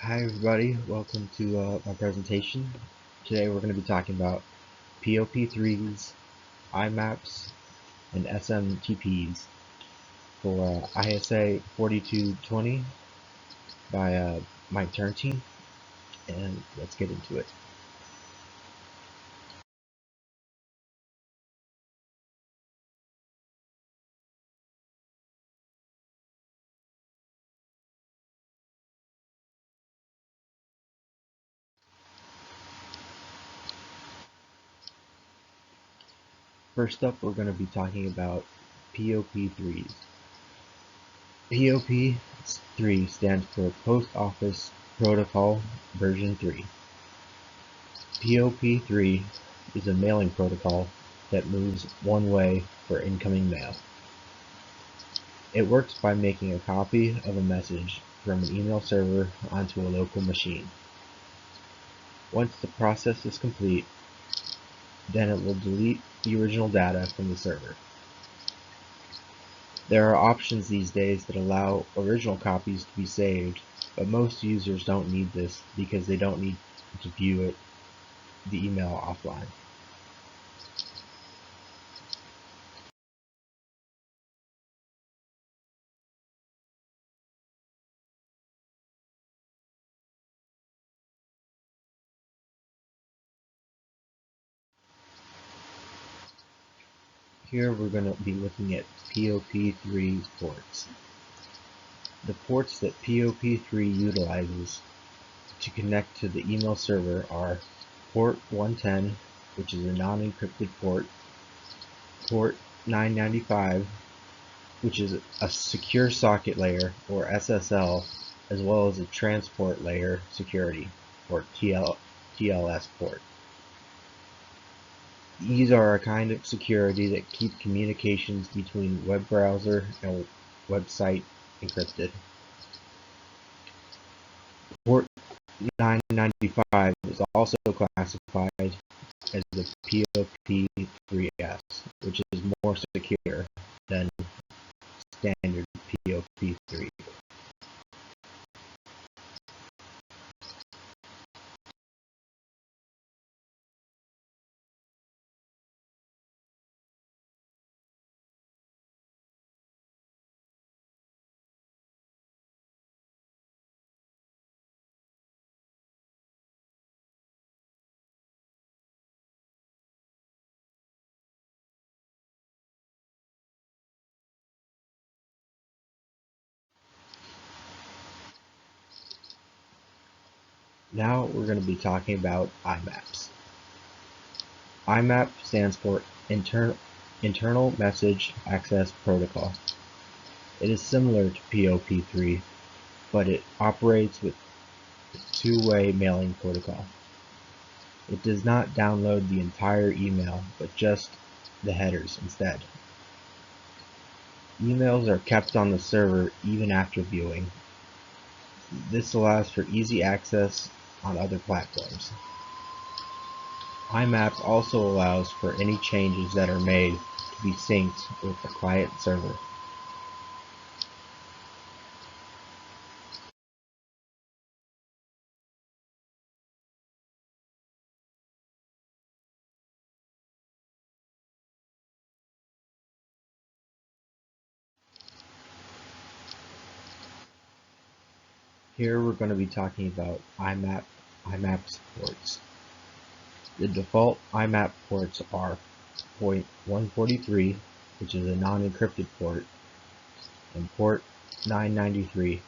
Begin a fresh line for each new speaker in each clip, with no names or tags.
Hi everybody, welcome to my presentation. Today we're going to be talking about POP3s, IMAPs, and SMTPs for ISA 4220 by Mike Turntine, and let's get into it. First up, we're going to be talking about POP3s. POP3 stands for Post Office Protocol version 3. POP3 is a mailing protocol that moves one way for incoming mail. It works by making a copy of a message from an email server onto a local machine. Once the process is complete, then it will delete the original data from the server. There are options these days that allow original copies to be saved, but most users don't need this because they don't need to view the email offline. Here we're going to be looking at POP3 ports. The ports that POP3 utilizes to connect to the email server are port 110, which is a non-encrypted port, port 995, which is a secure socket layer, or SSL, as well as a transport layer security, or TLS port. These are a kind of security that keep communications between web browser and website encrypted. Port 995 is also classified as the POP3S, which is more secure than standard POP3. Now we're going to be talking about IMAPs. IMAP stands for Internal Message Access Protocol. It is similar to POP3, but it operates with a two-way mailing protocol. It does not download the entire email, but just the headers instead. Emails are kept on the server even after viewing. This allows for easy access on other platforms. IMAP also allows for any changes that are made to be synced with the client server. Here we're going to be talking about IMAP ports. The default IMAP ports are port 143, which is a non-encrypted port, and port 993,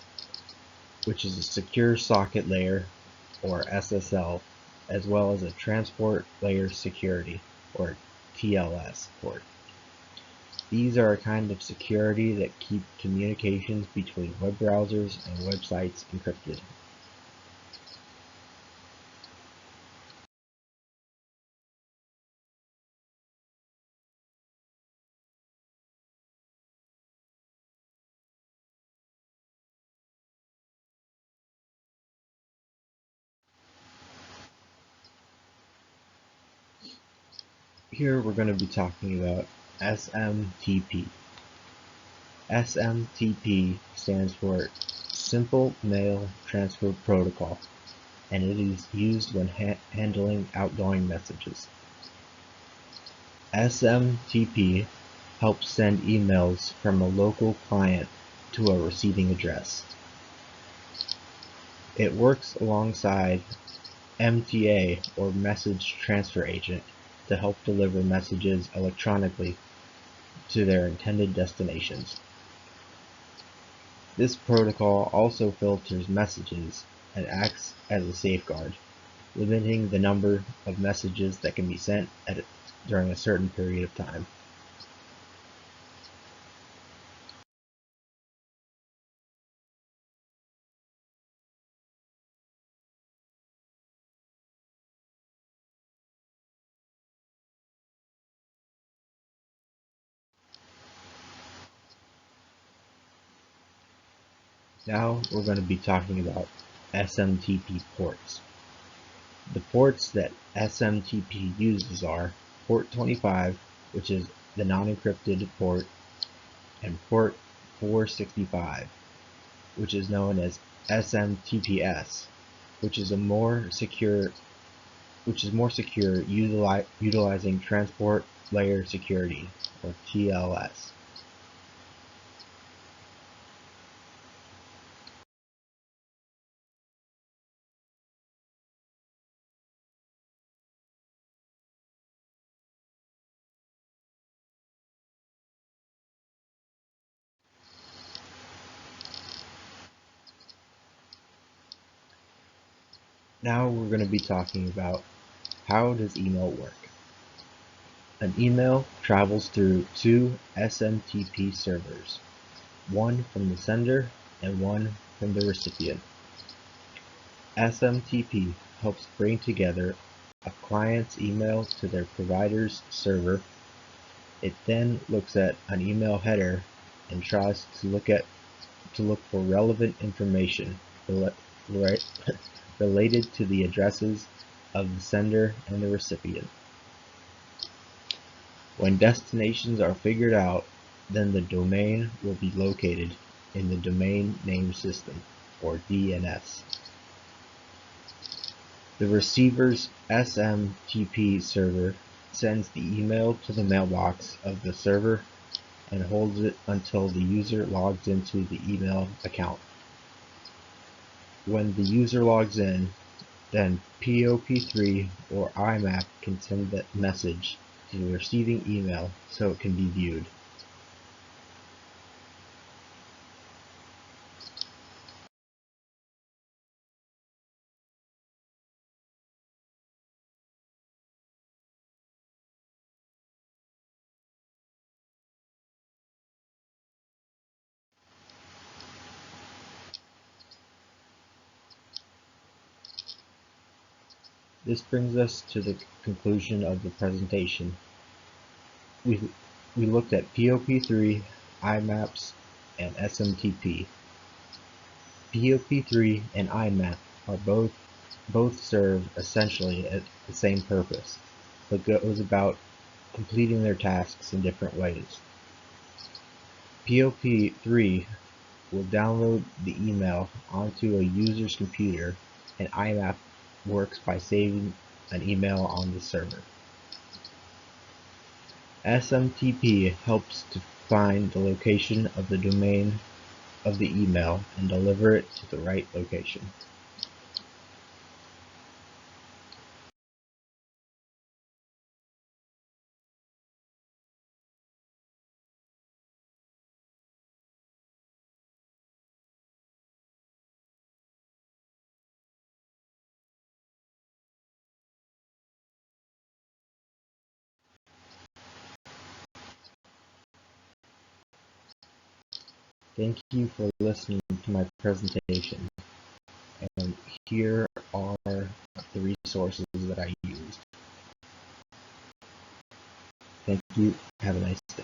which is a secure socket layer, or SSL, as well as a transport layer security, or TLS port. These are a kind of security that keep communications between web browsers and websites encrypted. Here we're going to be talking about SMTP. SMTP stands for simple mail transfer protocol, and it is used when handling outgoing messages. SMTP helps send emails from a local client to a receiving address. It works alongside MTA, or Message Transfer Agent, to help deliver messages electronically to their intended destinations. This protocol also filters messages and acts as a safeguard, limiting the number of messages that can be sent during a certain period of time. Now we're going to be talking about SMTP ports. The ports that SMTP uses are port 25, which is the non-encrypted port, and port 465, which is known as SMTPS, which is more secure utilizing transport layer security, or TLS. Now we're going to be talking about how does email work. An email travels through two SMTP servers, one from the sender and one from the recipient. SMTP helps bring together a client's email to their provider's server. It then looks at an email header and tries to look for relevant information related to the addresses of the sender and the recipient. When destinations are figured out, then the domain will be located in the Domain Name System, or DNS. The receiver's SMTP server sends the email to the mailbox of the server and holds it until the user logs into the email account. When the user logs in, then POP3 or IMAP can send that message to the receiving email so it can be viewed. This brings us to the conclusion of the presentation. We looked at POP3, IMAPs, and SMTP. POP3 and IMAP are both serve essentially at the same purpose, but goes about completing their tasks in different ways. POP3 will download the email onto a user's computer, and IMAP works by saving an email on the server. SMTP helps to find the location of the domain of the email and deliver it to the right location. Thank you for listening to my presentation, and here are the resources that I used. Thank you. Have a nice day.